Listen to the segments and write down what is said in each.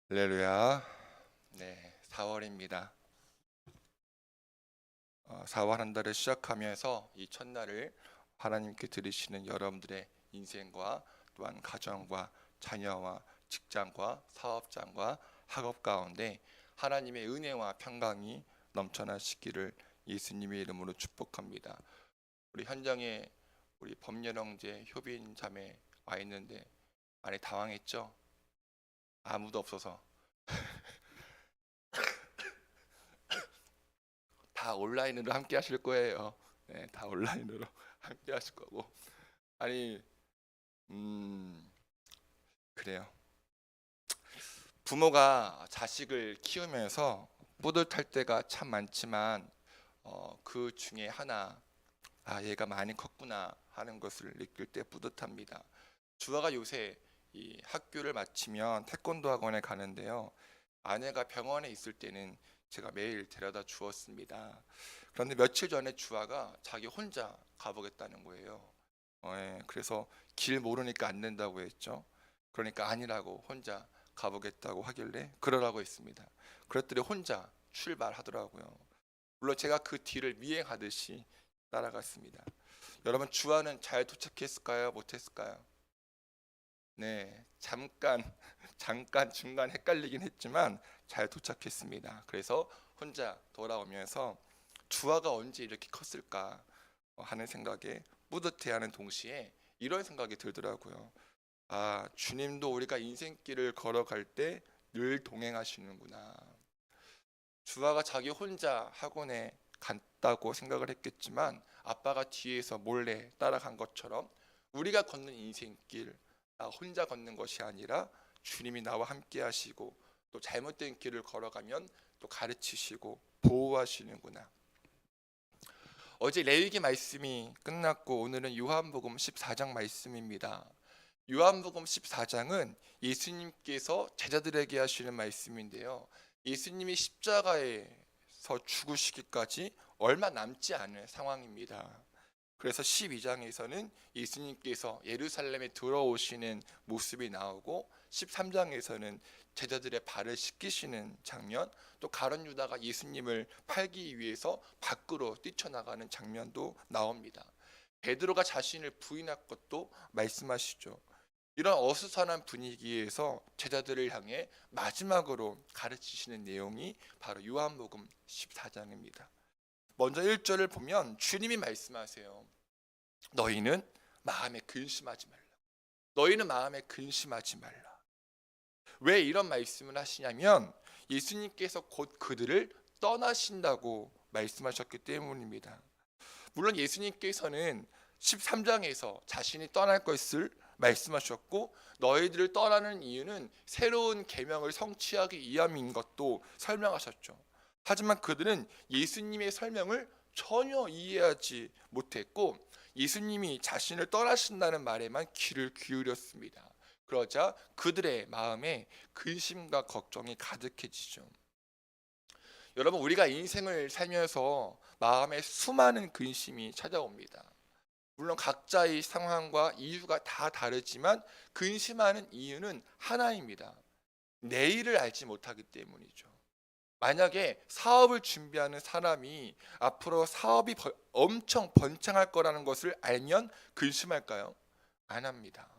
할렐루야. 네, 4월입니다. 4월 한 달을 시작하면서 이 첫날을 하나님께 드리시는 여러분들의 인생과 또한 가정과 자녀와 직장과 사업장과 학업 가운데 하나님의 은혜와 평강이 넘쳐나시기를 예수님의 이름으로 축복합니다. 우리 현장에 우리 범렬 형제, 효빈 자매 와 있는데 많이 당황했죠? 아무도 없어서. 다 온라인으로 함께 하실 거예요. 네, 다 온라인으로 함께 하실 거고. 아니, 그래요. 부모가 자식을 키우면서 뿌듯할 때가 참 많지만 그 중에 하나, 얘가 많이 컸구나 하는 것을 느낄 때 뿌듯합니다. 주아가 요새 이 학교를 마치면 태권도 학원에 가는데요. 아내가 병원에 있을 때는 제가 매일 데려다 주었습니다. 그런데 며칠 전에 주아가 자기 혼자 가보겠다는 거예요. 그래서 길 모르니까 안 된다고 했죠. 그러니까 아니라고 혼자 가보겠다고 하길래 그러라고 했습니다. 그랬더니 혼자 출발하더라고요. 물론 제가 그 뒤를 미행하듯이 따라갔습니다. 여러분, 주아는 잘 도착했을까요? 못했을까요? 네, 잠깐 중간 헷갈리긴 했지만 잘 도착했습니다. 그래서 혼자 돌아오면서 주아가 언제 이렇게 컸을까 하는 생각에 뿌듯해하는 동시에 이런 생각이 들더라고요. 주님도 우리가 인생길을 걸어갈 때 늘 동행하시는구나. 주아가 자기 혼자 학원에 갔다고 생각을 했겠지만 아빠가 뒤에서 몰래 따라간 것처럼 우리가 걷는 인생길, 나 혼자 걷는 것이 아니라 주님이 나와 함께 하시고 또 잘못된 길을 걸어가면 또 가르치시고 보호하시는구나. 어제 레위기 말씀이 끝났고 오늘은 요한복음 14장 말씀입니다. 요한복음 14장은 예수님께서 제자들에게 하시는 말씀인데요. 예수님이 십자가에서 죽으시기까지 얼마 남지 않은 상황입니다. 그래서 12장에서는 예수님께서 예루살렘에 들어오시는 모습이 나오고 13장에서는 제자들의 발을 씻기시는 장면, 또 가룟 유다가 예수님을 팔기 위해서 밖으로 뛰쳐나가는 장면도 나옵니다. 베드로가 자신을 부인할 것도 말씀하시죠. 이런 어수선한 분위기에서 제자들을 향해 마지막으로 가르치시는 내용이 바로 요한복음 14장입니다. 먼저 1절을 보면 주님이 말씀하세요. 너희는 마음에 근심하지 말라. 너희는 마음에 근심하지 말라. 왜 이런 말씀을 하시냐면 예수님께서 곧 그들을 떠나신다고 말씀하셨기 때문입니다. 물론 예수님께서는 13장에서 자신이 떠날 것을 말씀하셨고 너희들을 떠나는 이유는 새로운 계명을 성취하기 위함인 것도 설명하셨죠. 하지만 그들은 예수님의 설명을 전혀 이해하지 못했고 예수님이 자신을 떠나신다는 말에만 귀를 기울였습니다. 그러자 그들의 마음에 근심과 걱정이 가득해지죠. 여러분, 우리가 인생을 살면서 마음에 수많은 근심이 찾아옵니다. 물론 각자의 상황과 이유가 다 다르지만 근심하는 이유는 하나입니다. 내일을 알지 못하기 때문이죠. 만약에 사업을 준비하는 사람이 앞으로 사업이 엄청 번창할 거라는 것을 알면 근심할까요? 안 합니다.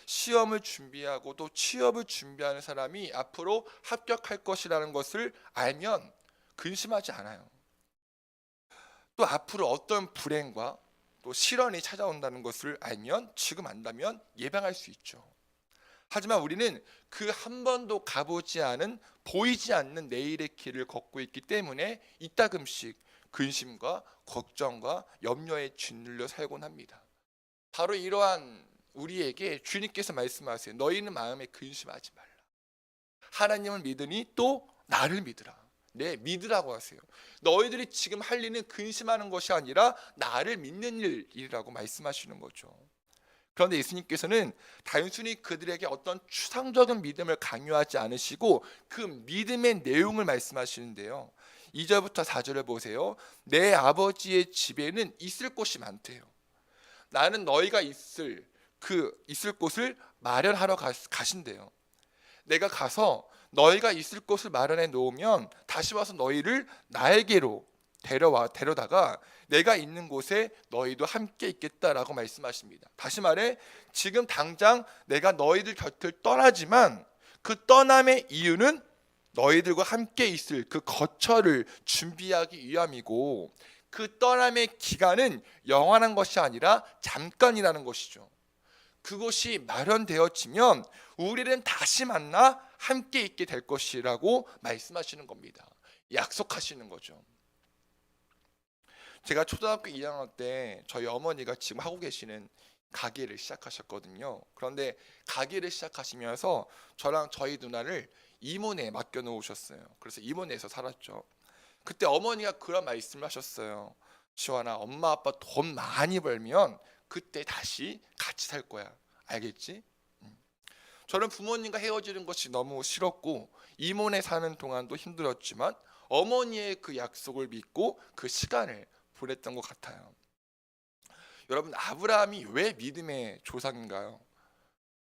시험을 준비하고 또 취업을 준비하는 사람이 앞으로 합격할 것이라는 것을 알면 근심하지 않아요. 또 앞으로 어떤 불행과 또 시련이 찾아온다는 것을 알면 지금 안다면 예방할 수 있죠. 하지만 우리는 그 한 번도 가보지 않은 보이지 않는 내일의 길을 걷고 있기 때문에 이따금씩 근심과 걱정과 염려에 짓눌려 살곤 합니다. 바로 이러한 우리에게 주님께서 말씀하세요. 너희는 마음에 근심하지 말라. 하나님을 믿으니 또 나를 믿으라. 네, 믿으라고 하세요. 너희들이 지금 할 일은 근심하는 것이 아니라 나를 믿는 일이라고 말씀하시는 거죠. 그런데 예수님께서는 단순히 그들에게 어떤 추상적인 믿음을 강요하지 않으시고 그 믿음의 내용을 말씀하시는데요. 2절부터 4절을 보세요. 내 아버지의 집에는 있을 곳이 많대요. 나는 너희가 있을 곳을 마련하러 가신대요. 내가 가서 너희가 있을 곳을 마련해 놓으면 다시 와서 너희를 나에게로 데려다가 내가 있는 곳에 너희도 함께 있겠다라고 말씀하십니다. 다시 말해 지금 당장 내가 너희들 곁을 떠나지만 그 떠남의 이유는 너희들과 함께 있을 그 거처를 준비하기 위함이고, 그 떠남의 기간은 영원한 것이 아니라 잠깐이라는 것이죠. 그곳이 마련되어지면 우리는 다시 만나 함께 있게 될 것이라고 말씀하시는 겁니다. 약속하시는 거죠. 제가 초등학교 2학년 때 저희 어머니가 지금 하고 계시는 가게를 시작하셨거든요. 그런데 가게를 시작하시면서 저랑 저희 누나를 이모네에 맡겨 놓으셨어요. 그래서 이모네에서 살았죠. 그때 어머니가 그런 말씀을 하셨어요. 지원아, 엄마 아빠 돈 많이 벌면 그때 다시 같이 살 거야. 알겠지? 저는 부모님과 헤어지는 것이 너무 싫었고 이모네 사는 동안도 힘들었지만 어머니의 그 약속을 믿고 그 시간을 보냈던 것 같아요. 여러분, 아브라함이 왜 믿음의 조상인가요?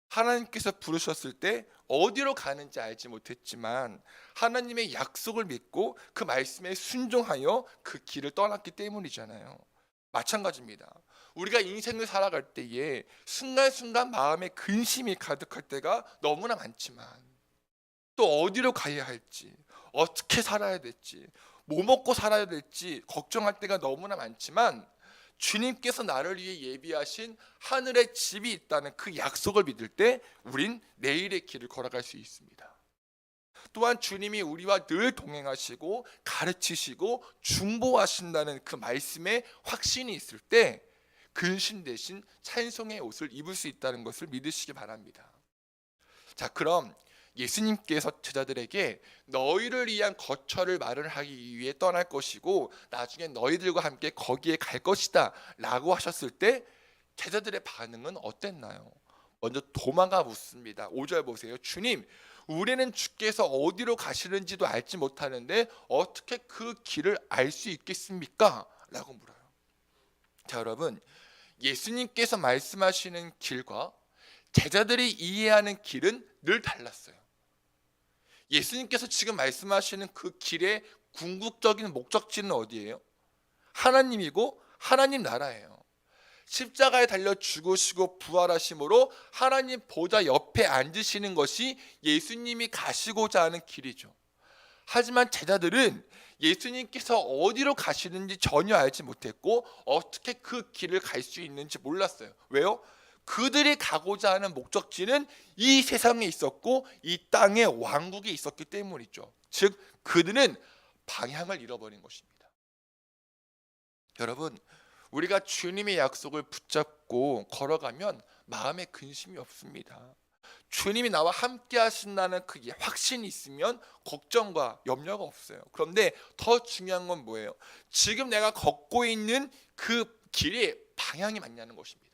하나님께서 부르셨을 때 어디로 가는지 알지 못했지만 하나님의 약속을 믿고 그 말씀에 순종하여 그 길을 떠났기 때문이잖아요. 마찬가지입니다. 우리가 인생을 살아갈 때에 순간순간 마음에 근심이 가득할 때가 너무나 많지만 또 어디로 가야 할지, 어떻게 살아야 될지, 뭐 먹고 살아야 될지 걱정할 때가 너무나 많지만 주님께서 나를 위해 예비하신 하늘의 집이 있다는 그 약속을 믿을 때 우린 내일의 길을 걸어갈 수 있습니다. 또한 주님이 우리와 늘 동행하시고 가르치시고 중보하신다는 그 말씀에 확신이 있을 때 근심 대신 찬송의 옷을 입을 수 있다는 것을 믿으시기 바랍니다. 자, 그럼 예수님께서 제자들에게 너희를 위한 거처를 마련하기 위해 떠날 것이고 나중에 너희들과 함께 거기에 갈 것이다 라고 하셨을 때 제자들의 반응은 어땠나요? 먼저 도마가 묻습니다. 5절 보세요. 주님, 우리는 주께서 어디로 가시는지도 알지 못하는데 어떻게 그 길을 알 수 있겠습니까? 라고 물어요. 자, 여러분, 예수님께서 말씀하시는 길과 제자들이 이해하는 길은 늘 달랐어요. 예수님께서 지금 말씀하시는 그 길의 궁극적인 목적지는 어디예요? 하나님이고 하나님 나라예요. 십자가에 달려 죽으시고 부활하심으로 하나님 보좌 옆에 앉으시는 것이 예수님이 가시고자 하는 길이죠. 하지만 제자들은 예수님께서 어디로 가시는지 전혀 알지 못했고 어떻게 그 길을 갈 수 있는지 몰랐어요. 왜요? 그들이 가고자 하는 목적지는 이 세상에 있었고 이 땅에 왕국이 있었기 때문이죠. 즉 그들은 방향을 잃어버린 것입니다. 여러분, 우리가 주님의 약속을 붙잡고 걸어가면 마음에 근심이 없습니다. 주님이 나와 함께 하신다는 그 확신이 있으면 걱정과 염려가 없어요. 그런데 더 중요한 건 뭐예요? 지금 내가 걷고 있는 그 길이 방향이 맞냐는 것입니다.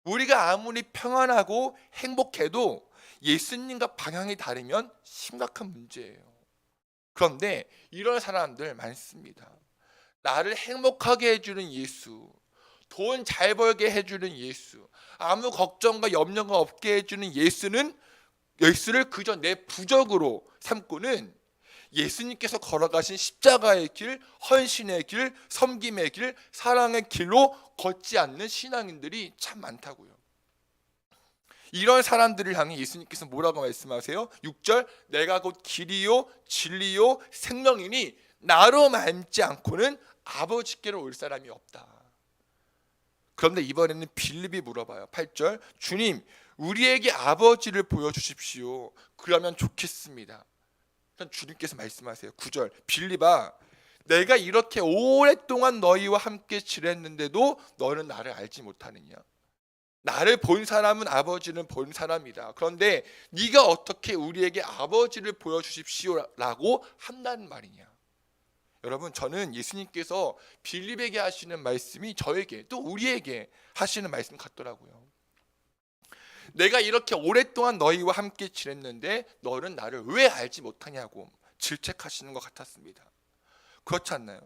우리가 아무리 평안하고 행복해도 예수님과 방향이 다르면 심각한 문제예요. 그런데 이런 사람들 많습니다. 나를 행복하게 해주는 예수, 돈 잘 벌게 해주는 예수, 아무 걱정과 염려가 없게 해주는 예수를 그저 내 부적으로 삼고는 예수님께서 걸어가신 십자가의 길, 헌신의 길, 섬김의 길, 사랑의 길로 걷지 않는 신앙인들이 참 많다고요. 이런 사람들을 향해 예수님께서 뭐라고 말씀하세요? 6절, 내가 곧 길이요 진리요 생명이니 나로 말지 않고는 아버지께로 올 사람이 없다. 그런데 이번에는 빌립이 물어봐요. 8절, 주님, 우리에게 아버지를 보여주십시오. 그러면 좋겠습니다. 주님께서 말씀하세요. 9절, 빌립아, 내가 이렇게 오랫동안 너희와 함께 지냈는데도 너는 나를 알지 못하느냐? 나를 본 사람은 아버지는 본 사람이다. 그런데 네가 어떻게 우리에게 아버지를 보여주십시오라고 한다는 말이냐? 여러분, 저는 예수님께서 빌립에게 하시는 말씀이 저에게 또 우리에게 하시는 말씀 같더라고요. 내가 이렇게 오랫동안 너희와 함께 지냈는데 너는 나를 왜 알지 못하냐고 질책하시는 것 같았습니다. 그렇지 않나요?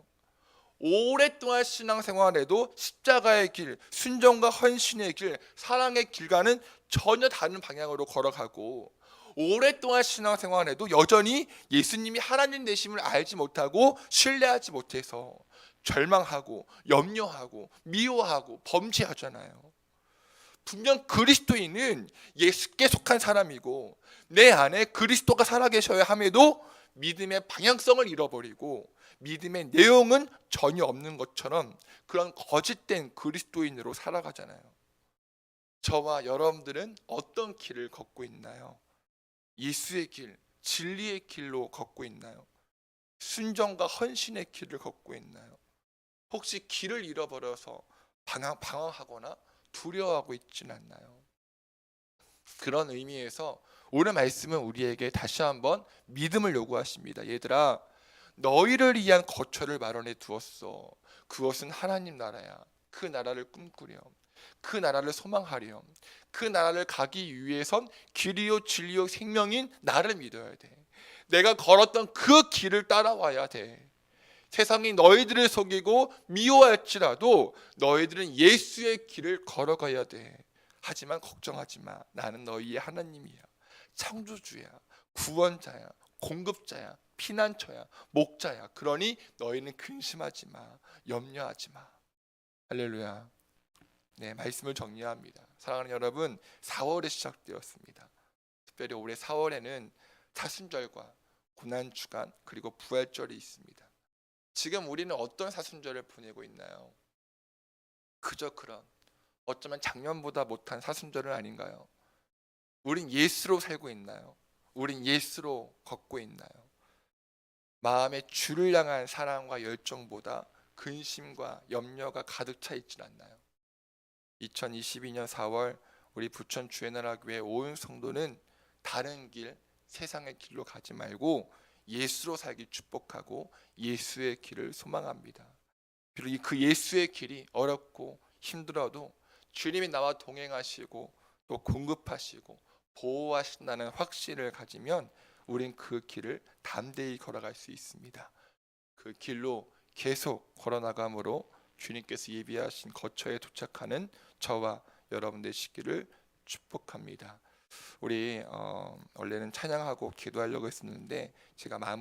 오랫동안 신앙생활에도 십자가의 길, 순종과 헌신의 길, 사랑의 길과는 전혀 다른 방향으로 걸어가고 오랫동안 신앙생활해도 여전히 예수님이 하나님 되심을 알지 못하고 신뢰하지 못해서 절망하고 염려하고 미워하고 범죄하잖아요. 분명 그리스도인은 예수께 속한 사람이고 내 안에 그리스도가 살아계셔야 함에도 믿음의 방향성을 잃어버리고 믿음의 내용은 전혀 없는 것처럼 그런 거짓된 그리스도인으로 살아가잖아요. 저와 여러분들은 어떤 길을 걷고 있나요? 예수의 길, 진리의 길로 걷고 있나요? 순종과 헌신의 길을 걷고 있나요? 혹시 길을 잃어버려서 방황하거나 두려워하고 있지는 않나요? 그런 의미에서 오늘 말씀은 우리에게 다시 한번 믿음을 요구하십니다. 얘들아, 너희를 위한 거처를 마련해 두었어. 그것은 하나님 나라야. 그 나라를 꿈꾸렴. 그 나라를 소망하렴. 그 나라를 가기 위해선 길이요 진리요 생명인 나를 믿어야 돼. 내가 걸었던 그 길을 따라와야 돼. 세상이 너희들을 속이고 미워할지라도 너희들은 예수의 길을 걸어가야 돼. 하지만 걱정하지 마. 나는 너희의 하나님이야. 창조주야. 구원자야. 공급자야. 피난처야. 목자야. 그러니 너희는 근심하지 마. 염려하지 마. 할렐루야. 네, 말씀을 정리합니다. 사랑하는 여러분, 4월에 시작되었습니다. 특별히 올해 4월에는 사순절과 고난주간 그리고 부활절이 있습니다. 지금 우리는 어떤 사순절을 보내고 있나요? 그저 그런 어쩌면 작년보다 못한 사순절은 아닌가요? 우린 예수로 살고 있나요? 우린 예수로 걷고 있나요? 마음에 주를 향한 사랑과 열정보다 근심과 염려가 가득 차 있진 않나요? 2022년 4월 우리 부천 주의나라교회 온 성도는 다른 길, 세상의 길로 가지 말고 예수로 살기 축복하고 예수의 길을 소망합니다. 비록 그 예수의 길이 어렵고 힘들어도 주님이 나와 동행하시고 또 공급하시고 보호하신다는 확신을 가지면 우린 그 길을 담대히 걸어갈 수 있습니다. 그 길로 계속 걸어나감으로 주님께서 예비하신 거처에 도착하는 저와 여러분 되시기를 축복합니다. 우리 원래는 찬양하고 기도하려고 했었는데 제가 마무리